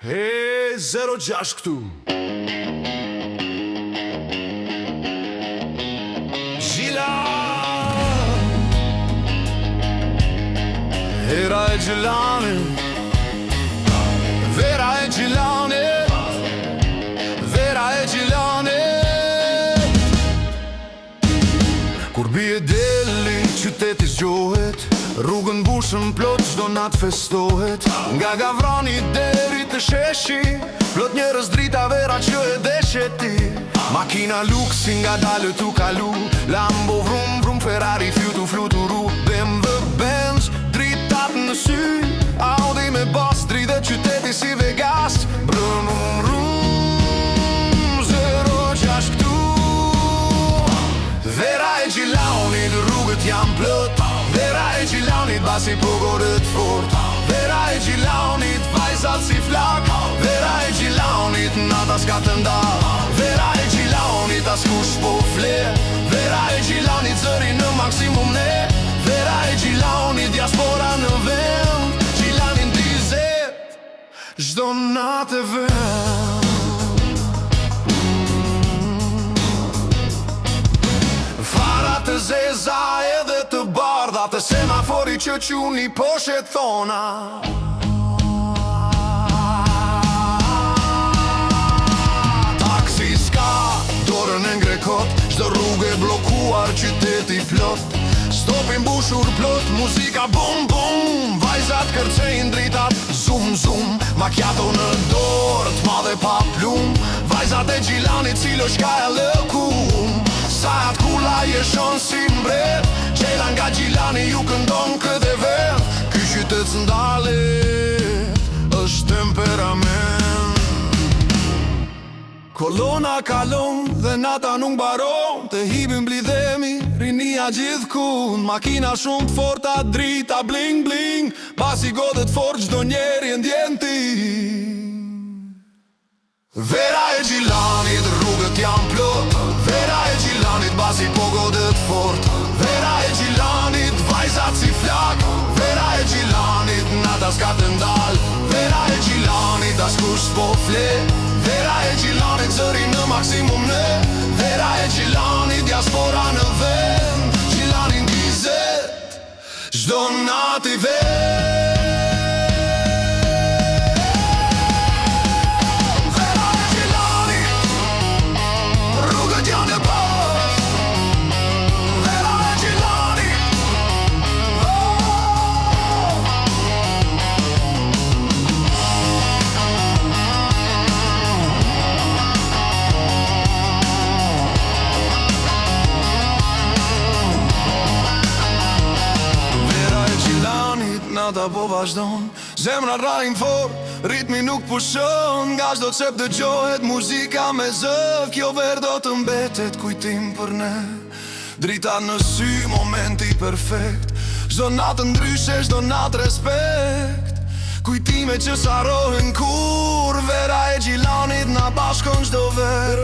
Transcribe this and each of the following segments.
He, 06 këtu Gjila Hera e Gjilani Vera e Gjilani Vera e Gjilani Kur bie deli, qyteti zgjohet Rrugën bushën plot, çdo natë festohet Nga Gavrani deri të sheshi Plot njerëz drita vera që e deshe ti Makina luksi nga dalët u kalu Lambo vrum vrum, Ferrari flutu fluturu BMW Benz, dritat në sy Audi me bas, drite qyteti si Vegas Brum rum, 06 këtu Vera e Gjilanit, rrugët jam plot Vera e Gjilanit, basi pogoret fort Vera e Gjilanit, vajzat si flak Vera e Gjilanit, nata s'ka të ndal Vera e Gjilanit, askush po fle Vera e Gjilanit, zëri në maksimum ne Vera e Gjilanit, diaspora në vend Gjilanin dizet, çdo natë e vend Farat e zeza edhe të bardha Të semafori që quni poshet thona Taksi s'ka, dorën e ngrekot Çdo rrugë e blokuar, qyteti plot Stopin bushur plot, muzika bum bum Vajzat kërcejnë dritat, zum zum Macchiato në dorë, t'madhe pa plum Vajzat e Gjilanit, cilo shka e lëkum Sajat kula jeshon si mbret Qela nga Gjilani ju këndon këtë e vet Ky qytet s'ndalet, është temperament Kolona kalon dhe nata nuk baron Të hibim blidhemi, rinia gjithkund Makina shumë t'forta, drita bling bling Basi godet fort çdo njeri ndjen ti Vera e Gjilanit, rrugët jam plot Vera e Gjilanit, basi pogodet fort Vera e Gjilanit, vajzat si flak Vera e Gjilanit, nata s'ka të ndal Vera e Gjilanit, askush s'po fle Vera e Gjilanit, zëri në maksimum ne Vera e Gjilanit, diaspora në vend Gjilanin dizet, çdo natë i vend Nata po vazhdon, zemra rajnë fort, ritmi nuk pushon Nga çdo cep dëgjohet muzika me zëv Kjo ver do të mbetet kujtim për ne Drita në sy, momenti perfekt Çdo natë ndryshe, çdo natë respekt Kujtime që s'harrohen kur Vera e Gjilanit na bashkon çdo ver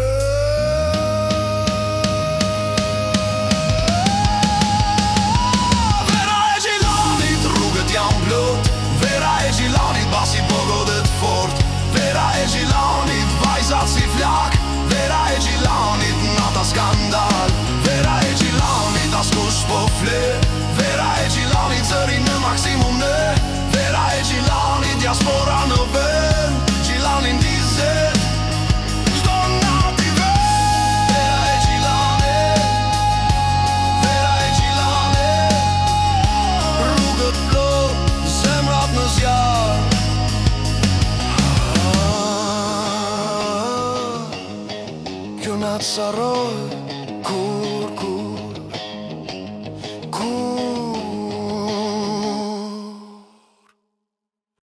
Vera e Gjilanit, basi pogodet fort Vera e Gjilanit, vajzat si flak Vera e Gjilanit, nata skandal Vera e Gjilanit, askush po fle Vera e Gjilanit, zëri në maksimum ne Vera e Gjilanit, diaspora në vend Gjilanin dizet, çdo natë i vend Vera e Gjilanit, Vera e Gjilanit Rrugët plot në zjarë Kjo natë s'harrohet